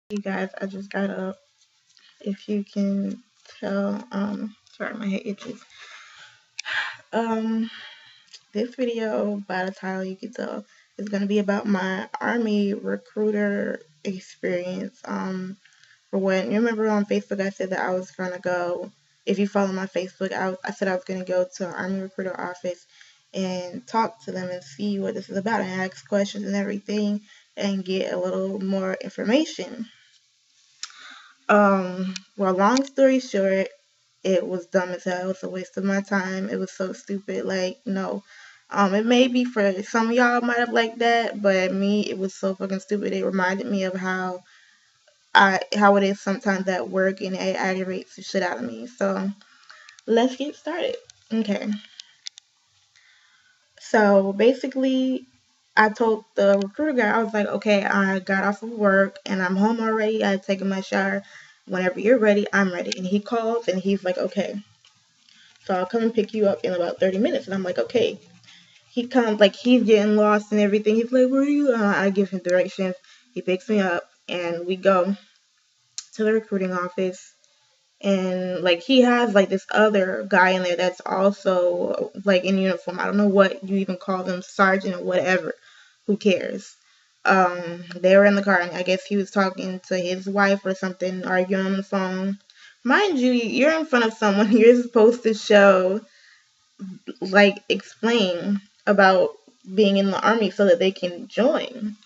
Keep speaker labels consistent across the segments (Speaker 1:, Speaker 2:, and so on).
Speaker 1: You guys, I just got up. If you can tell, sorry, my head itches. Um, this video, by the title, you can tell, is gonna be about my Army recruiter experience. For when you remember on Facebook, I said that I was gonna go. If you follow my Facebook, I said I was gonna go to an Army recruiter office and talk to them and see what this is about and ask questions and everything and get a little more information. Well, long story short, it was dumb as hell. It was a waste of my time. It was so stupid. Like, no. It may be for some of y'all might have liked that, but me, it was so fucking stupid. It reminded me of how it is sometimes at work, and it aggravates the shit out of me. So let's get started. Okay. So basically, I told the recruiter guy, I was like, okay, I got off of work and I'm home already. I had taken my shower. Whenever you're ready, I'm ready. And he calls and he's like, okay, so I'll come and pick you up in about 30 minutes. And I'm like, okay. He comes, like, he's getting lost and everything. He's like, where are you? I give him directions. He picks me up and we go to the recruiting office. And like he has like this other guy in there that's also like in uniform. I don't know what you even call them, sergeant or whatever. Who cares? They were in the car and I guess he was talking to his wife or something, arguing on the phone. Mind you, you're in front of someone. You're supposed to show, like, explain about being in the army so that they can join.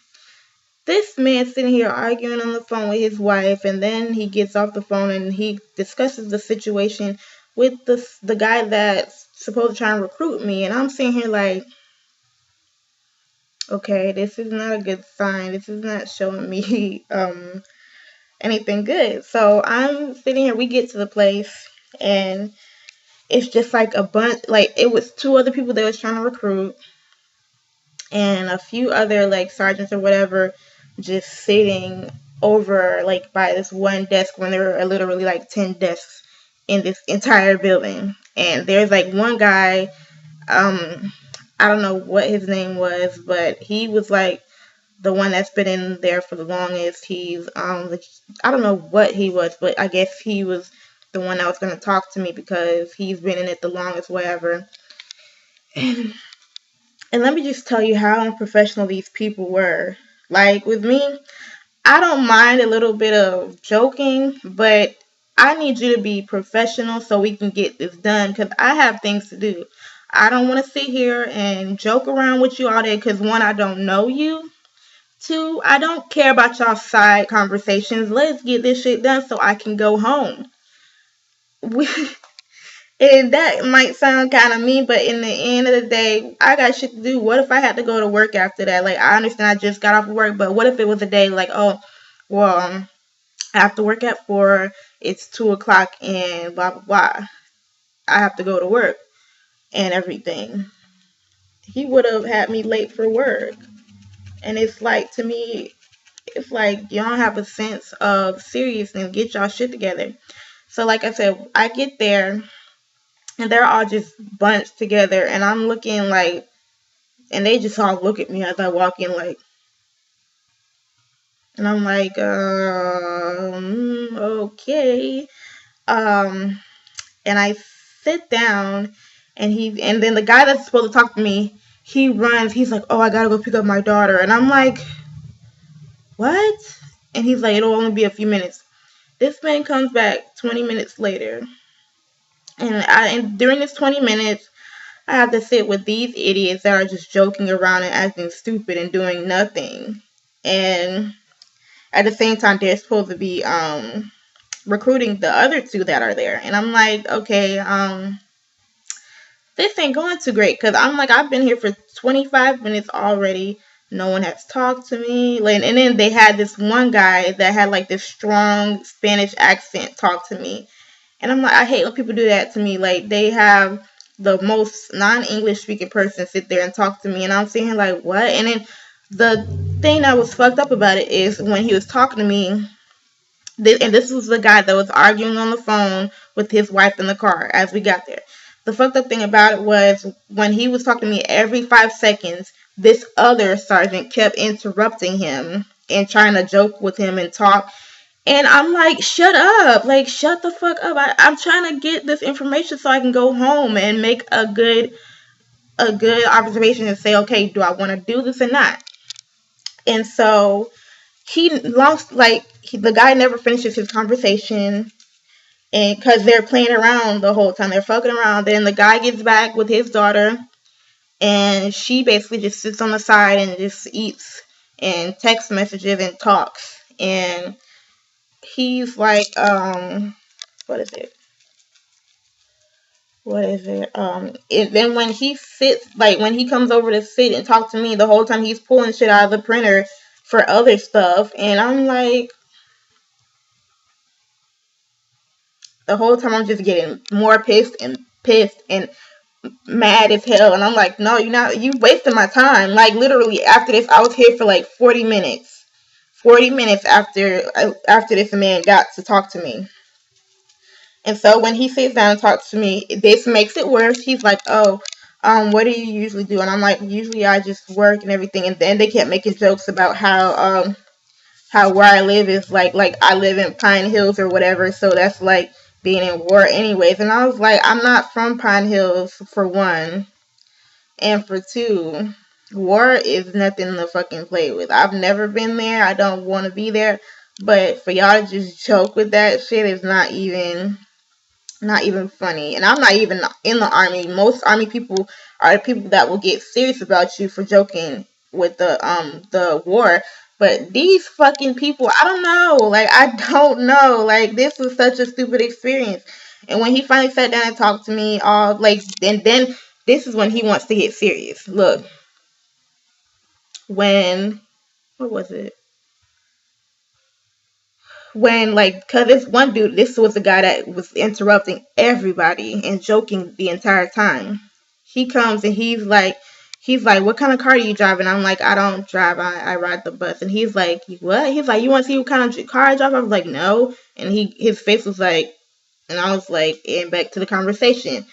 Speaker 1: This man sitting here arguing on the phone with his wife, and then he gets off the phone and he discusses the situation with the guy that's supposed to try and recruit me, and I'm sitting here like, okay, this is not a good sign. This is not showing me anything good. So I'm sitting here. We get to the place, and it's just like a bunch. Like, it was two other people that was trying to recruit, and a few other like sergeants or whatever just sitting over like by this one desk when there are literally like 10 desks in this entire building. And there's like one guy, I don't know what his name was, but he was like the one that's been in there for the longest. He's I don't know what he was, but I guess he was the one that was going to talk to me because he's been in it the longest, whatever. And And let me just tell you how unprofessional these people were. Like, with me, I don't mind a little bit of joking, but I need you to be professional so we can get this done because I have things to do. I don't want to sit here and joke around with you all day because, one, I don't know you. Two, I don't care about y'all side conversations. Let's get this shit done so I can go home. We, And that might sound kind of mean, but in the end of the day, I got shit to do. What if I had to go to work after that? Like, I understand I just got off of work, but what if it was a day like, oh, well, I have to work at 4, it's 2 o'clock, and blah, blah, blah. I have to go to work and everything. He would have had me late for work. And it's like, to me, it's like, you don't have a sense of seriousness. Get y'all shit together. So, like I said, I get there and they're all just bunched together, and I'm looking like, and they just all look at me as I walk in, like, and I'm like, okay, um, and I sit down, and then the guy that's supposed to talk to me, he runs, he's like, oh, I gotta go pick up my daughter, and I'm like, what? And he's like, it'll only be a few minutes. This man comes back 20 minutes later, and during this 20 minutes, I have to sit with these idiots that are just joking around and acting stupid and doing nothing. And at the same time, they're supposed to be recruiting the other two that are there. And I'm like, okay, this ain't going too great because I'm like, I've been here for 25 minutes already. No one has talked to me. Like, and then they had this one guy that had like this strong Spanish accent talk to me. And I'm like, I hate when people do that to me. Like, they have the most non-English speaking person sit there and talk to me, and I'm sitting here like, what? And then the thing that was fucked up about it is when he was talking to me, and this was the guy that was arguing on the phone with his wife in the car as we got there. The fucked up thing about it was when he was talking to me every 5 seconds, this other sergeant kept interrupting him and trying to joke with him and talk. And I'm like, shut up. Like, shut the fuck up. I'm trying to get this information so I can go home and make a good observation and say, okay, do I want to do this or not? And so he lost, like, the guy never finishes his conversation. And because they're playing around the whole time, they're fucking around. Then the guy gets back with his daughter, and she basically just sits on the side and just eats and text messages and talks. And he's like, what is it? What is it? And then when he sits, like when he comes over to sit and talk to me, the whole time he's pulling shit out of the printer for other stuff, and I'm like, the whole time I'm just getting more pissed and mad as hell. And I'm like, no, you wasting my time. Like literally after this, I was here for like 40 minutes. 40 minutes after this man got to talk to me. And so when he sits down and talks to me, this makes it worse. He's like, oh, what do you usually do? And I'm like, usually I just work and everything. And then they kept making jokes about how where I live is like I live in Pine Hills or whatever, so that's like being in war anyways. And I was like, I'm not from Pine Hills for one, and for two, war is nothing to fucking play with. I've never been there. I don't want to be there. But for y'all to just joke with that shit is not even funny. And I'm not even in the army. Most army people are the people that will get serious about you for joking with the war. But these fucking people, I don't know. Like I don't know. Like this was such a stupid experience. And when he finally sat down and talked to me, all like, and then this is when he wants to get serious. Look, when what was it? When like, cause this one dude, this was the guy that was interrupting everybody and joking the entire time. He comes and he's like, what kind of car do you drive? And I'm like, I don't drive, I ride the bus. And he's like, what? He's like, you want to see what kind of car I drive? I was like, no. And his face was like, and I was like, and back to the conversation,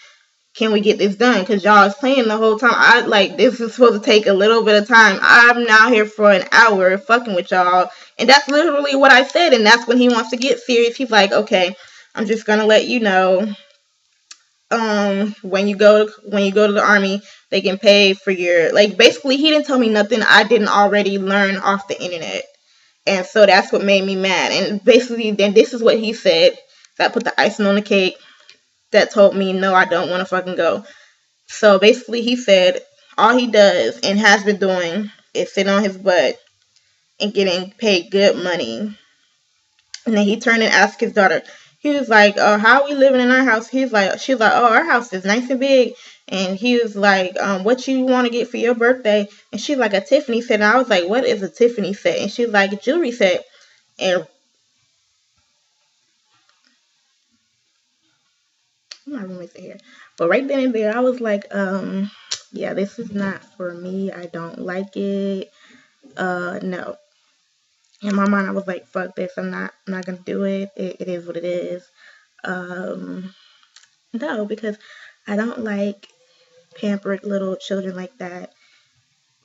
Speaker 1: can we get this done? Because y'all is playing the whole time. I like, this is supposed to take a little bit of time. I'm now here for an hour fucking with y'all. And that's literally what I said. And that's when he wants to get serious. He's like, okay, I'm just gonna let you know. When you go to the army, they can pay for your, like, basically he didn't tell me nothing I didn't already learn off the internet. And so that's what made me mad. And basically then this is what he said that put the icing on the cake that told me no, I don't want to fucking go. So basically, he said all he does and has been doing is sit on his butt and getting paid good money. And then he turned and asked his daughter. He was like, how are we living in our house? She was like, oh, our house is nice and big. And he was like, what you want to get for your birthday? And she's like, a Tiffany set. And I was like, what is a Tiffany set? And she's like, a jewelry set. And my roommate's here. But right then and there, I was like, yeah, this is not for me. I don't like it. No. In my mind, I was like, fuck this. I'm not gonna do it. It is what it is. Um, no, because I don't like pampered little children like that.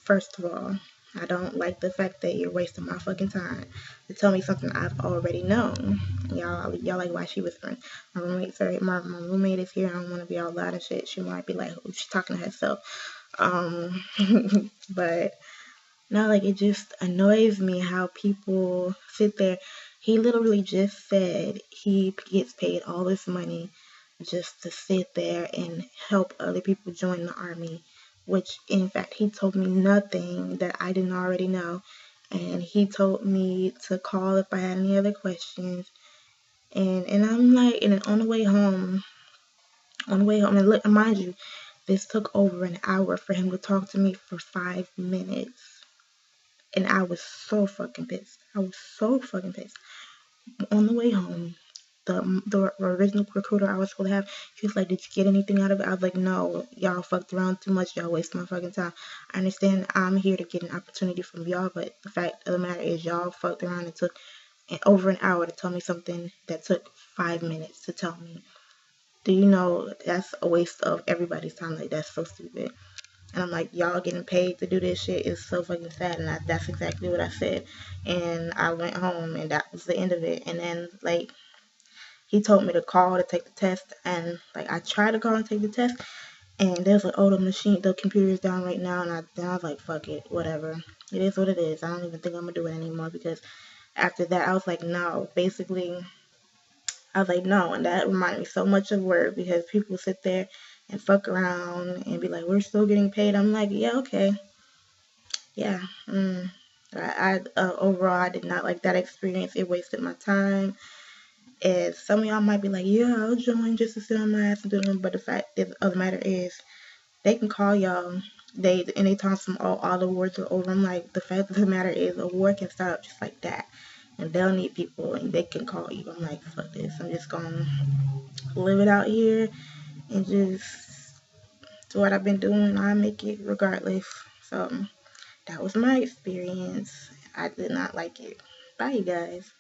Speaker 1: First of all, I don't like the fact that you're wasting my fucking time to tell me something I've already known. Y'all like, why she whispering? My roommate is here. I don't want to be all loud and shit. She might be like, oh, she's talking to herself. Um, but no, like it just annoys me how people sit there. He literally just said he gets paid all this money just to sit there and help other people join the army, which in fact he told me nothing that I didn't already know. And he told me to call if I had any other questions. And I'm like, and then on the way home, and look, mind you, this took over an hour for him to talk to me for 5 minutes. And I was so fucking pissed. I was so fucking pissed. On the way home, the original recruiter I was supposed to have, he was like, did you get anything out of it? I was like, no, y'all fucked around too much. Y'all wasting my fucking time. I understand I'm here to get an opportunity from y'all, but the fact of the matter is y'all fucked around and took over an hour to tell me something that took 5 minutes to tell me. Do you know that's a waste of everybody's time? Like, that's so stupid. And I'm like, y'all getting paid to do this shit is so fucking sad. And that's exactly what I said. And I went home, and that was the end of it. And then, like, he told me to call to take the test. And, like, I tried to call and take the test. And they was like, oh, the computer is down right now. And then I was like, fuck it, whatever. It is what it is. I don't even think I'm going to do it anymore. Because after that, I was like, no. Basically, I was like, no. And that reminded me so much of work, because people sit there and fuck around and be like, we're still getting paid. I'm like, yeah, okay. Yeah. Overall, I did not like that experience. It wasted my time. And some of y'all might be like, yeah, I'll join just to sit on my ass and do them. But the fact of the matter is, they can call y'all. Anytime all the awards are over. I'm like, the fact of the matter is, a award can start up just like that. And they'll need people, and they can call you. I'm like, fuck this. I'm just gonna live it out here and just do what I've been doing. I make it regardless. So that was my experience. I did not like it. Bye, you guys.